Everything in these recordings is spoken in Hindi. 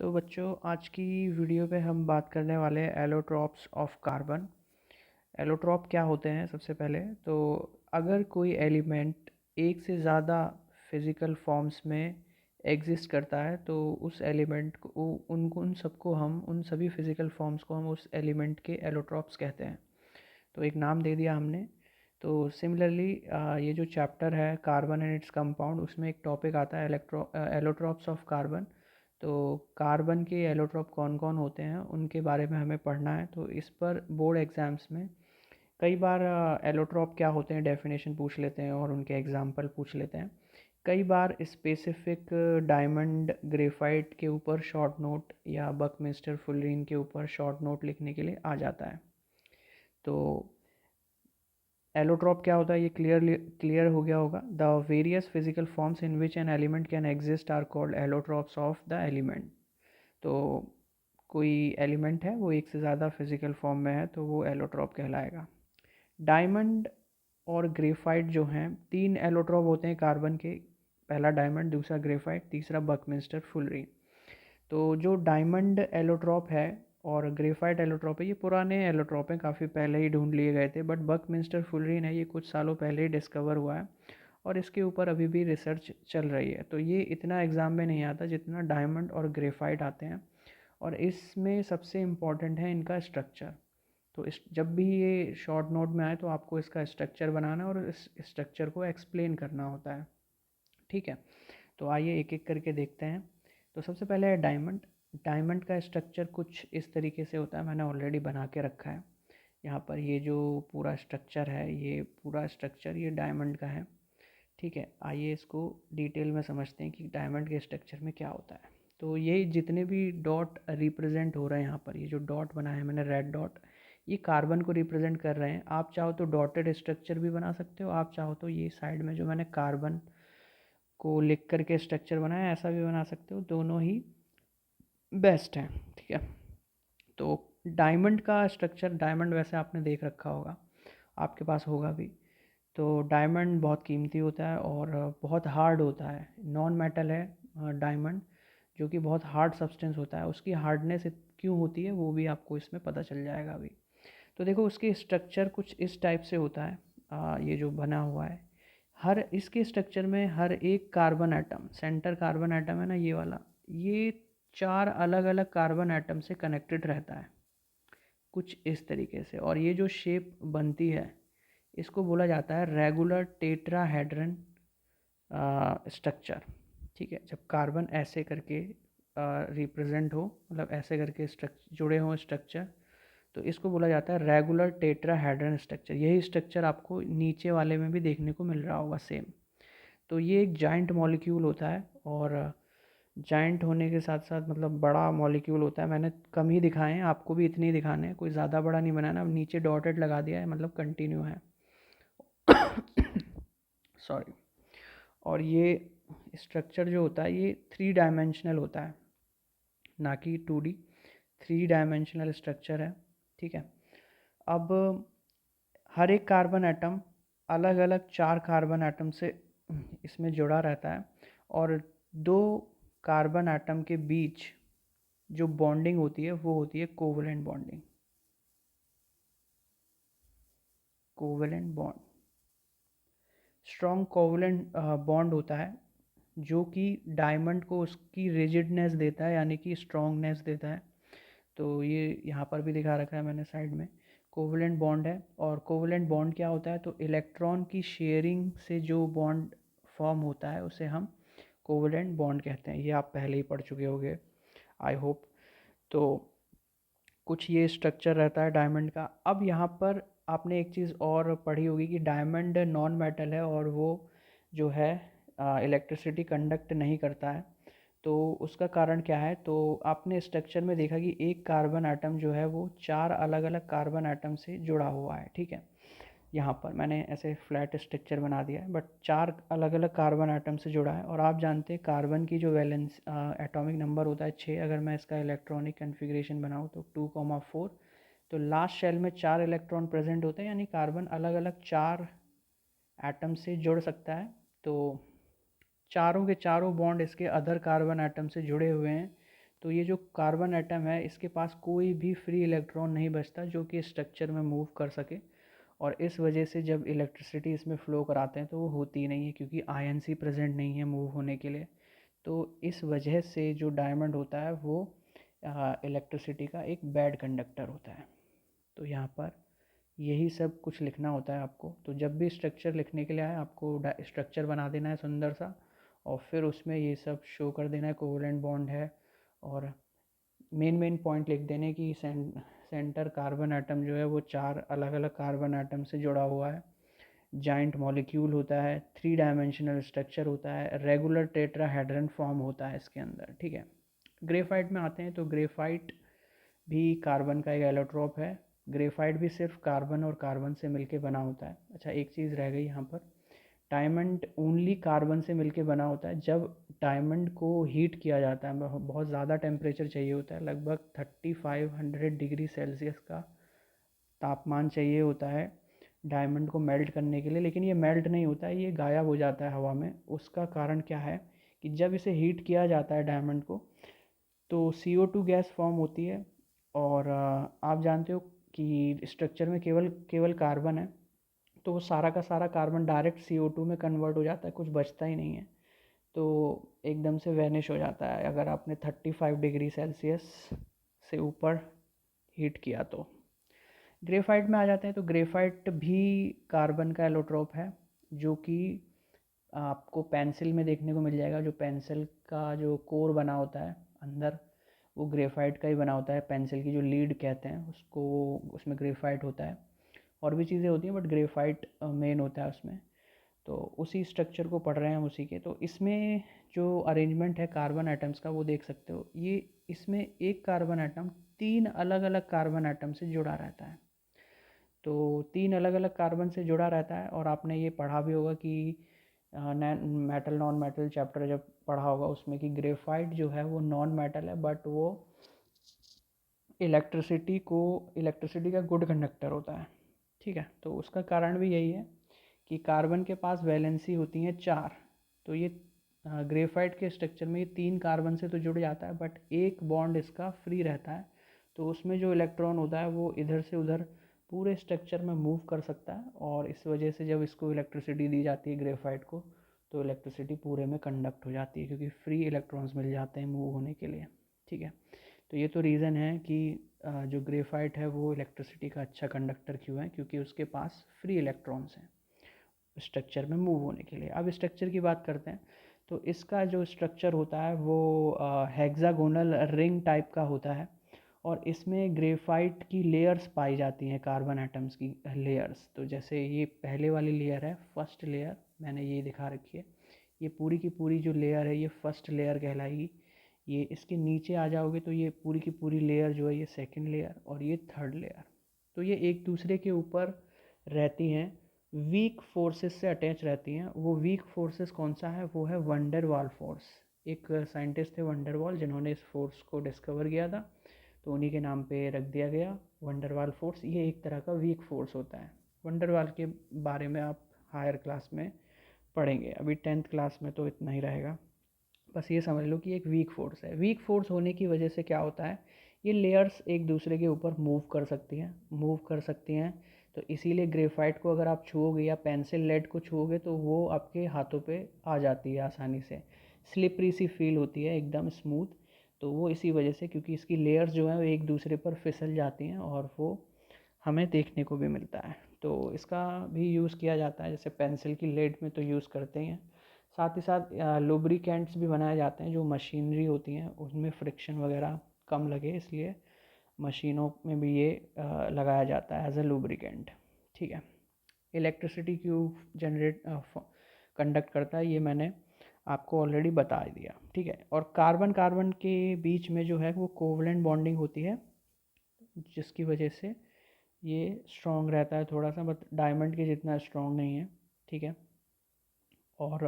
तो बच्चों आज की वीडियो पे हम बात करने वाले हैं एलोट्रॉप्स ऑफ कार्बन। एलोट्रॉप क्या होते हैं? सबसे पहले तो अगर कोई एलिमेंट एक से ज़्यादा फिज़िकल फॉर्म्स में एग्जिस्ट करता है तो उस एलिमेंट को उन सबको हम उन सभी फिज़िकल फॉर्म्स को हम उस एलिमेंट के एलोट्रॉप्स कहते हैं। तो एक नाम दे दिया हमने। तो सिमिलरली ये जो चैप्टर है कार्बन एंड इट्स कंपाउंड, उसमें एक टॉपिक आता है एलोट्रॉप्स ऑफ कार्बन। तो कार्बन के एलोट्रॉप कौन कौन होते हैं उनके बारे में हमें पढ़ना है। तो इस पर बोर्ड एग्ज़ाम्स में कई बार एलोट्रॉप क्या होते हैं डेफिनेशन पूछ लेते हैं और उनके एग्जाम्पल पूछ लेते हैं। कई बार स्पेसिफिक डायमंड ग्रेफाइट के ऊपर शॉर्ट नोट या बकमिस्टर फुलरीन के ऊपर शॉर्ट नोट लिखने के लिए आ जाता है। तो एलोट्रॉप क्या होता है ये क्लियर हो गया होगा। The various physical forms in which an element can exist are called allotropes of the element. तो कोई एलिमेंट है वो एक से ज़्यादा फिजिकल फॉर्म में है तो वो एलोट्रॉप कहलाएगा। डायमंड और ग्रेफाइट जो हैं, तीन एलोट्रॉप होते हैं कार्बन के। पहला डायमंड, दूसरा ग्रेफाइट, तीसरा बकमिस्टर फुलरी। तो जो डायमंड एलोट्रॉप है और ग्रेफाइट एलोट्रॉप है ये पुराने एलोट्रॉप हैं, काफ़ी पहले ही ढूंढ लिए गए थे। बट बकमिस्टर फुलरीन है ये कुछ सालों पहले ही डिस्कवर हुआ है और इसके ऊपर अभी भी रिसर्च चल रही है। तो ये इतना एग्ज़ाम में नहीं आता जितना डायमंड और ग्रेफाइट आते हैं। और इसमें सबसे इम्पॉर्टेंट है इनका स्ट्रक्चर। तो इस जब भी ये शॉर्ट नोट में आए तो आपको इसका स्ट्रक्चर बनाना है और इस स्ट्रक्चर को एक्सप्लेन करना होता है। ठीक है, तो आइए एक एक करके देखते हैं। तो सबसे पहले है डायमंड। डायमंड का स्ट्रक्चर कुछ इस तरीके से होता है, मैंने ऑलरेडी बना के रखा है यहाँ पर। ये जो पूरा स्ट्रक्चर है, ये पूरा स्ट्रक्चर ये डायमंड का है। ठीक है, आइए इसको डिटेल में समझते हैं कि डायमंड के स्ट्रक्चर में क्या होता है। तो ये जितने भी डॉट रिप्रेजेंट हो रहे हैं यहाँ पर, ये जो डॉट बना है मैंने रेड डॉट, ये कार्बन को रिप्रेजेंट कर रहे हैं। आप चाहो तो डॉटेड स्ट्रक्चर भी बना सकते हो, आप चाहो तो ये साइड में जो मैंने कार्बन को लिख करके स्ट्रक्चर बनाया ऐसा भी बना सकते हो, दोनों ही बेस्ट हैं। ठीक है, तो डायमंड का स्ट्रक्चर, डायमंड वैसे आपने देख रखा होगा, आपके पास होगा भी। तो डायमंड बहुत कीमती होता है और बहुत हार्ड होता है। नॉन मेटल है डायमंड, जो कि बहुत हार्ड सब्सटेंस होता है। उसकी हार्डनेस क्यों होती है वो भी आपको इसमें पता चल जाएगा अभी। तो देखो उसकी स्ट्रक्चर कुछ इस टाइप से होता है। ये जो बना हुआ है, हर इसके स्ट्रक्चर में हर एक carbon atom, centre carbon atom है ना ये वाला, ये चार अलग अलग कार्बन एटम से कनेक्टेड रहता है कुछ इस तरीके से। और ये जो शेप बनती है इसको बोला जाता है रेगुलर टेट्राहेड्रन स्ट्रक्चर। ठीक है, जब कार्बन ऐसे करके रिप्रेजेंट हो, मतलब ऐसे करके स्ट्रक्चर जुड़े हों स्ट्रक्चर, तो इसको बोला जाता है रेगुलर टेट्राहेड्रन स्ट्रक्चर। यही स्ट्रक्चर आपको नीचे वाले में भी देखने को मिल रहा होगा सेम। तो ये एक जाइंट मॉलिक्यूल होता है और जाइंट होने के साथ साथ मतलब बड़ा मॉलिक्यूल होता है। मैंने कम ही दिखाए हैं, आपको भी इतने ही दिखाने हैं, कोई ज़्यादा बड़ा नहीं बनाना। अब नीचे डॉटेड लगा दिया है मतलब कंटिन्यू है। सॉरी। और ये स्ट्रक्चर जो होता है ये 3 डायमेंशनल होता है, ना कि 2D। 3 डायमेंशनल स्ट्रक्चर है। ठीक है, अब हर एक कार्बन एटम अलग अलग 4 कार्बन एटम से इसमें जुड़ा रहता है। और 2 कार्बन एटम के बीच जो बॉन्डिंग होती है वो होती है covalent bonding. Covalent bond, strong covalent bond होता है जो कि डायमंड को उसकी रिजिडनेस देता है, यानी कि स्ट्रॉन्गनेस देता है। तो ये यहाँ पर भी दिखा रखा है मैंने साइड में, कोवलेंट बॉन्ड है। और कोवलेंट बॉन्ड क्या होता है? तो इलेक्ट्रॉन की शेयरिंग से जो बॉन्ड फॉर्म होता है उसे हम कोवलेंट बॉन्ड कहते हैं। ये आप पहले ही पढ़ चुके होंगे आई होप। तो कुछ ये स्ट्रक्चर रहता है डायमंड का। अब यहाँ पर आपने एक चीज़ और पढ़ी होगी कि डायमंड नॉन मेटल है और वो जो है इलेक्ट्रिसिटी कंडक्ट नहीं करता है। तो उसका कारण क्या है? तो आपने स्ट्रक्चर में देखा कि एक कार्बन एटम जो है वो 4 अलग अलग कार्बन एटम से जुड़ा हुआ है। ठीक है, यहाँ पर मैंने ऐसे फ्लैट स्ट्रक्चर बना दिया है बट 4 अलग अलग कार्बन एटम से जुड़ा है। और आप जानते हैं कार्बन की जो वैलेंस एटॉमिक नंबर होता है 6। अगर मैं इसका इलेक्ट्रॉनिक कन्फिग्रेशन बनाऊँ तो 2,4। तो लास्ट शेल में 4 इलेक्ट्रॉन प्रेजेंट होते हैं, यानी कार्बन अलग अलग 4 एटम से जुड़ सकता है। तो चारों के चारों बॉन्ड इसके अदर कार्बन एटम से जुड़े हुए हैं। तो ये जो कार्बन एटम है इसके पास कोई भी फ्री इलेक्ट्रॉन नहीं बचता जो कि स्ट्रक्चर में मूव कर सके, और इस वजह से जब इलेक्ट्रिसिटी इसमें फ़्लो कराते हैं तो वो होती नहीं है क्योंकि आयन सी प्रेजेंट नहीं है मूव होने के लिए। तो इस वजह से जो डायमंड होता है वो इलेक्ट्रिसिटी का एक बैड कंडक्टर होता है। तो यहाँ पर यही सब कुछ लिखना होता है आपको। तो जब भी स्ट्रक्चर लिखने के लिए आए आपको स्ट्रक्चर बना देना है सुंदर सा, और फिर उसमें ये सब शो कर देना है कोवलेंट बॉन्ड है, और मेन पॉइंट लिख देने कि सेंटर कार्बन एटम जो है वो 4 अलग अलग कार्बन एटम से जुड़ा हुआ है, जाइंट मॉलिक्यूल होता है, 3 डायमेंशनल स्ट्रक्चर होता है, रेगुलर टेट्राहेड्रन फॉर्म होता है इसके अंदर, ठीक है। ग्रेफाइट में आते हैं तो ग्रेफाइट भी कार्बन का एक एलोट्रोप है। ग्रेफाइट भी सिर्फ कार्बन और कार्बन से मिलके बना होता है। अच्छा, एक चीज़ रह गई यहाँ पर, डायमंड ओनली कार्बन से मिलके बना होता है। जब डायमंड को हीट किया जाता है, बहुत ज़्यादा टेम्परेचर चाहिए होता है, लगभग 3500 डिग्री सेल्सियस का तापमान चाहिए होता है डायमंड को मेल्ट करने के लिए, लेकिन ये मेल्ट नहीं होता है, ये गायब हो जाता है हवा में। उसका कारण क्या है कि जब इसे हीट किया जाता है डायमंड को तो CO2 गैस फॉर्म होती है, और आप जानते हो कि स्ट्रक्चर में केवल केवल कार्बन है, तो वो सारा का सारा कार्बन डायरेक्ट CO2 में कन्वर्ट हो जाता है, कुछ बचता ही नहीं है, तो एकदम से वैनिश हो जाता है अगर आपने 35 डिग्री सेल्सियस से ऊपर हीट किया तो। ग्रेफाइट में आ जाते हैं तो ग्रेफाइट भी कार्बन का एलोट्रोप है, जो कि आपको पेंसिल में देखने को मिल जाएगा। जो पेंसिल का जो कोर बना होता है अंदर, वो ग्रेफाइट का ही बना होता है। पेंसिल की जो लीड कहते हैं उसको, उसमें ग्रेफाइट होता है, और भी चीज़ें होती हैं बट ग्रेफाइट मेन होता है उसमें। तो उसी स्ट्रक्चर को पढ़ रहे हैं हम उसी के। तो इसमें जो अरेंजमेंट है कार्बन एटम्स का वो देख सकते हो, ये इसमें एक कार्बन एटम 3 अलग अलग कार्बन एटम से जुड़ा रहता है। तो 3 अलग अलग कार्बन से जुड़ा रहता है, और आपने ये पढ़ा भी होगा कि मेटल नॉन मेटल चैप्टर जब पढ़ा होगा उसमें कि ग्रेफाइट जो है वो नॉन मेटल है, बट वो इलेक्ट्रिसिटी का गुड कंडक्टर होता है, ठीक है। तो उसका कारण भी यही है कि कार्बन के पास वैलेंसी होती हैं 4। तो ये ग्रेफाइट के स्ट्रक्चर में ये 3 कार्बन से तो जुड़ जाता है, बट एक बॉन्ड इसका फ्री रहता है, तो उसमें जो इलेक्ट्रॉन होता है वो इधर से उधर पूरे स्ट्रक्चर में मूव कर सकता है, और इस वजह से जब इसको इलेक्ट्रिसिटी दी जाती है ग्रेफाइट को, तो इलेक्ट्रिसिटी पूरे में कंडक्ट हो जाती है क्योंकि फ्री इलेक्ट्रॉन्स मिल जाते हैं मूव होने के लिए, ठीक है। तो ये तो रीज़न है कि जो ग्रेफाइट है वो इलेक्ट्रिसिटी का अच्छा कंडक्टर क्यों है, क्योंकि उसके पास फ्री इलेक्ट्रॉन्स हैं स्ट्रक्चर में मूव होने के लिए। अब स्ट्रक्चर की बात करते हैं, तो इसका जो स्ट्रक्चर होता है वो हेक्सागोनल रिंग टाइप का होता है, और इसमें ग्रेफाइट की लेयर्स पाई जाती हैं, कार्बन एटम्स की लेयर्स। तो जैसे ये पहले वाली लेयर है, फर्स्ट लेयर मैंने ये दिखा रखी है, ये पूरी की पूरी जो लेयर है ये फर्स्ट लेयर कहलाएगी। ये इसके नीचे आ जाओगे तो ये पूरी की पूरी लेयर जो है ये सेकंड लेयर, और ये थर्ड लेयर। तो ये एक दूसरे के ऊपर रहती हैं, वीक फोर्सेस से अटैच रहती हैं। वो वीक फोर्सेस कौन सा है, वो है वंडरवाल फोर्स। एक साइंटिस्ट थे वंडरवाल जिन्होंने इस फोर्स को डिस्कवर किया था, तो उन्हीं के नाम पे रख दिया गया वंडरवाल फोर्स। ये एक तरह का वीक फोर्स होता है। वंडरवाल के बारे में आप हायर क्लास में पढ़ेंगे, अभी 10th क्लास में तो इतना ही रहेगा। बस ये समझ लो कि एक वीक फोर्स है। वीक फोर्स होने की वजह से क्या होता है, ये लेयर्स एक दूसरे के ऊपर मूव कर सकती हैं। तो इसीलिए ग्रेफाइट को अगर आप छुओगे या पेंसिल लेड को छुओगे तो वो आपके हाथों पे आ जाती है आसानी से, स्लिपरी सी फील होती है, एकदम स्मूथ। तो वो इसी वजह से, क्योंकि इसकी लेयर्स जो हैं वो एक दूसरे पर फिसल जाती हैं, और वो हमें देखने को भी मिलता है। तो इसका भी यूज़ किया जाता है, जैसे पेंसिल की लेड में तो यूज़ करते हैं। साथ ही साथ लुब्रिकेंट्स भी बनाए जाते हैं, जो मशीनरी होती हैं उनमें फ्रिक्शन वगैरह कम लगे, इसलिए मशीनों में भी ये लगाया जाता है एज ए लुब्रिकेंट, ठीक है। इलेक्ट्रिसिटी क्यों जनरेट कंडक्ट करता है ये मैंने आपको ऑलरेडी बता दिया, ठीक है। और कार्बन कार्बन के बीच में जो है वो कोवलेंट बॉन्डिंग होती है, जिसकी वजह से ये स्ट्रॉन्ग रहता है थोड़ा सा, बट डायमंड के जितना स्ट्रॉन्ग नहीं है, ठीक है। और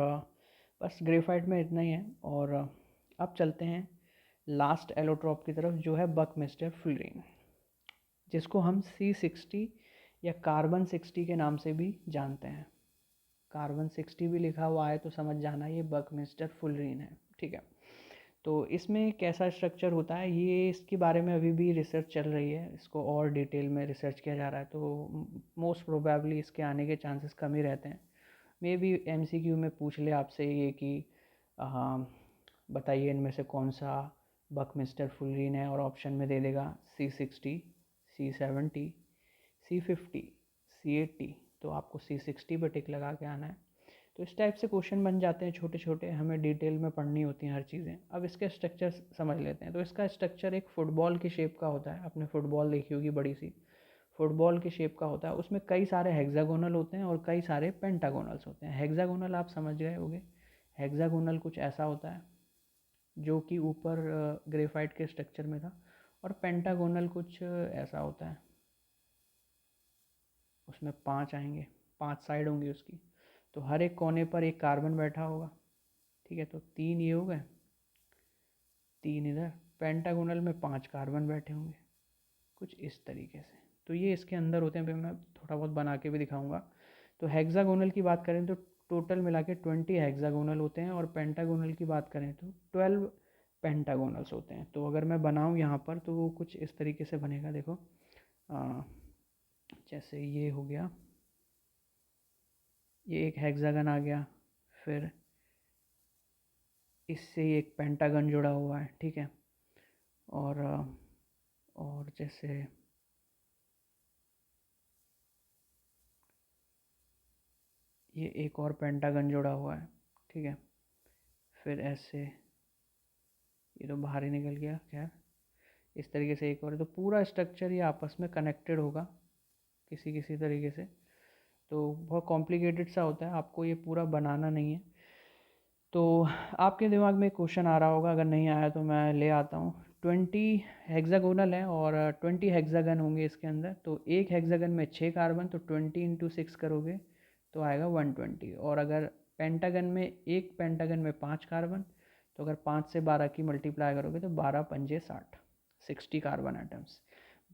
बस ग्रेफाइट में इतना ही है। और अब चलते हैं लास्ट एलोट्रॉप की तरफ, जो है बकमिस्टर फ्लोरीन, जिसको हम C60 या कार्बन 60 के नाम से भी जानते हैं। कार्बन 60 भी लिखा हुआ है तो समझ जाना ये बकमिस्टर फ्लोरीन है, ठीक है। तो इसमें कैसा स्ट्रक्चर होता है, ये इसके बारे में अभी भी रिसर्च चल रही है, इसको और डिटेल में रिसर्च किया जा रहा है। तो मोस्ट प्रोबेबली इसके आने के चांसेस कम ही रहते हैं। मे बी MCQ में पूछ ले आपसे ये कि हाँ बताइए इनमें से कौन सा बकमिस्टर फुलरीन है, और ऑप्शन में दे देगा C60, C70, C50, C80, तो आपको C60 पर टिक लगा के आना है। तो इस टाइप से क्वेश्चन बन जाते हैं छोटे छोटे, हमें डिटेल में पढ़नी होती हैं हर चीज़ें। अब इसके स्ट्रक्चर समझ लेते हैं। तो इसका स्ट्रक्चर एक फ़ुटबॉल की शेप का होता है, आपने फ़ुटबॉल देखी होगी बड़ी सी, फुटबॉल की शेप का होता है। उसमें कई सारे हेक्सागोनल होते हैं और कई सारे पेंटागोनल्स होते हैं। हेक्सागोनल आप समझ गए होंगे, हेक्सागोनल कुछ ऐसा होता है जो कि ऊपर ग्रेफाइट के स्ट्रक्चर में था, और पेंटागोनल कुछ ऐसा होता है, उसमें 5 आएंगे, 5 साइड होंगी उसकी। तो हर एक कोने पर एक कार्बन बैठा होगा, ठीक है। तो 3 ये हो गए, 3 इधर। पेंटागोनल में 5 कार्बन बैठे होंगे, कुछ इस तरीके से। तो ये इसके अंदर होते हैं, मैं थोड़ा बहुत बना के भी दिखाऊंगा। तो हेक्सागोनल की बात करें तो टोटल मिला के 20 हेक्सागोनल होते हैं, और पेंटागोनल की बात करें तो 12 पेंटागोनल्स होते हैं। तो अगर मैं बनाऊं यहाँ पर तो वो कुछ इस तरीके से बनेगा, देखो। जैसे ये हो गया, ये एक हेक्सागन आ गया, फिर इससे एक पेंटागन जुड़ा हुआ है, ठीक है। और जैसे ये एक और पेंटागन जुड़ा हुआ है, ठीक है। फिर ऐसे, ये तो बाहर ही निकल गया, खैर। इस तरीके से एक और, तो पूरा स्ट्रक्चर ये आपस में कनेक्टेड होगा किसी किसी तरीके से। तो बहुत कॉम्प्लिकेटेड सा होता है, आपको ये पूरा बनाना नहीं है। तो आपके दिमाग में क्वेश्चन आ रहा होगा, अगर नहीं आया तो मैं ले आता हूँ। 20 हेक्सागोनल है और 20 हेक्सागन होंगे इसके अंदर। तो एक हेक्सागन में 6 कार्बन, तो 20 × 6 करोगे तो आएगा 120। और अगर पेंटागन में, एक पेंटागन में 5 कार्बन, तो अगर 5 से 12 की मल्टीप्लाई करोगे तो 12 पंजे 60, 60 कार्बन एटम्स।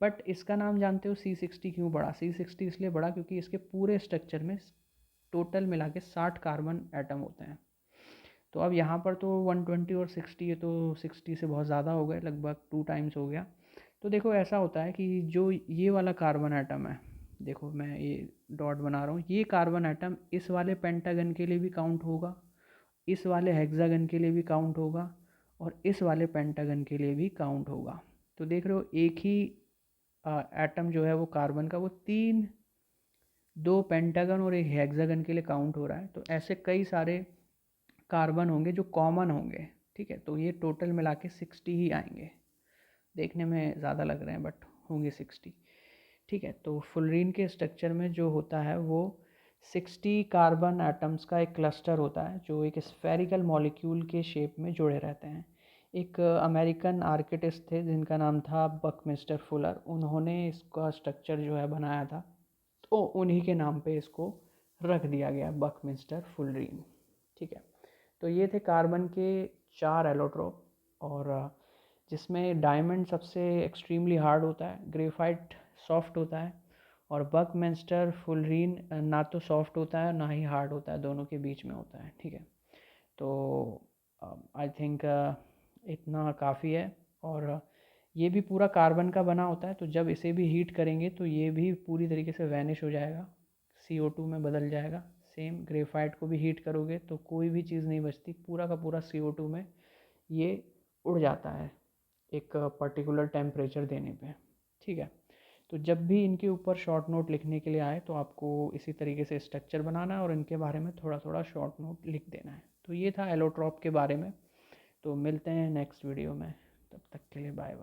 बट इसका नाम जानते हो C60 क्यों पड़ा? C60 इसलिए पड़ा क्योंकि इसके पूरे स्ट्रक्चर में टोटल मिला के 60 कार्बन एटम होते हैं। तो अब यहाँ पर तो 120 और 60 है, तो 60 से बहुत ज़्यादा हो गए, लगभग 2 टाइम्स हो गया। तो देखो ऐसा होता है कि जो ये वाला कार्बन एटम है, देखो मैं ये डॉट बना रहा हूँ, ये कार्बन एटम इस वाले पेंटागन के लिए भी काउंट होगा, इस वाले हेक्सागन के लिए भी काउंट होगा, और इस वाले पेंटागन के लिए भी काउंट होगा। तो देख रहे हो एक ही एटम जो है वो कार्बन का, वो 2 पेंटागन और एक हेक्सागन के लिए काउंट हो रहा है। तो ऐसे कई सारे कार्बन होंगे जो कॉमन होंगे, ठीक है। तो ये टोटल मिला के 60 ही आएंगे। देखने में ज़्यादा लग रहे हैं बट होंगे 60, ठीक है। तो फुलरीन के स्ट्रक्चर में जो होता है वो 60 कार्बन एटम्स का एक क्लस्टर होता है, जो एक स्फेरिकल मॉलिक्यूल के शेप में जुड़े रहते हैं। एक अमेरिकन आर्किटेक्ट थे जिनका नाम था बकमिस्टर फुलर, उन्होंने इसका स्ट्रक्चर जो है बनाया था, तो उन्हीं के नाम पे इसको रख दिया गया, बकमिस्टर फुलरीन, ठीक है। तो ये थे कार्बन के 4 एलोट्रोप, और जिसमें डायमंड सबसे एक्सट्रीमली हार्ड होता है, ग्रेफाइट सॉफ्ट होता है, और बकमिंस्टर फुलरीन ना तो सॉफ्ट होता है ना ही हार्ड होता है, दोनों के बीच में होता है, ठीक है। तो आई थिंक इतना काफ़ी है। और ये भी पूरा कार्बन का बना होता है, तो जब इसे भी हीट करेंगे तो ये भी पूरी तरीके से वैनिश हो जाएगा, CO2 में बदल जाएगा। सेम ग्रेफाइट को भी हीट करोगे तो कोई भी चीज़ नहीं बचती, पूरा का पूरा CO2 में ये उड़ जाता है एक पर्टिकुलर टेम्परेचर देने पे, ठीक है। तो जब भी इनके ऊपर शॉर्ट नोट लिखने के लिए आए तो आपको इसी तरीके से स्ट्रक्चर बनाना है और इनके बारे में थोड़ा थोड़ा शॉर्ट नोट लिख देना है। तो ये था एलोट्रॉप के बारे में। तो मिलते हैं नेक्स्ट वीडियो में, तब तक के लिए बाय बाय।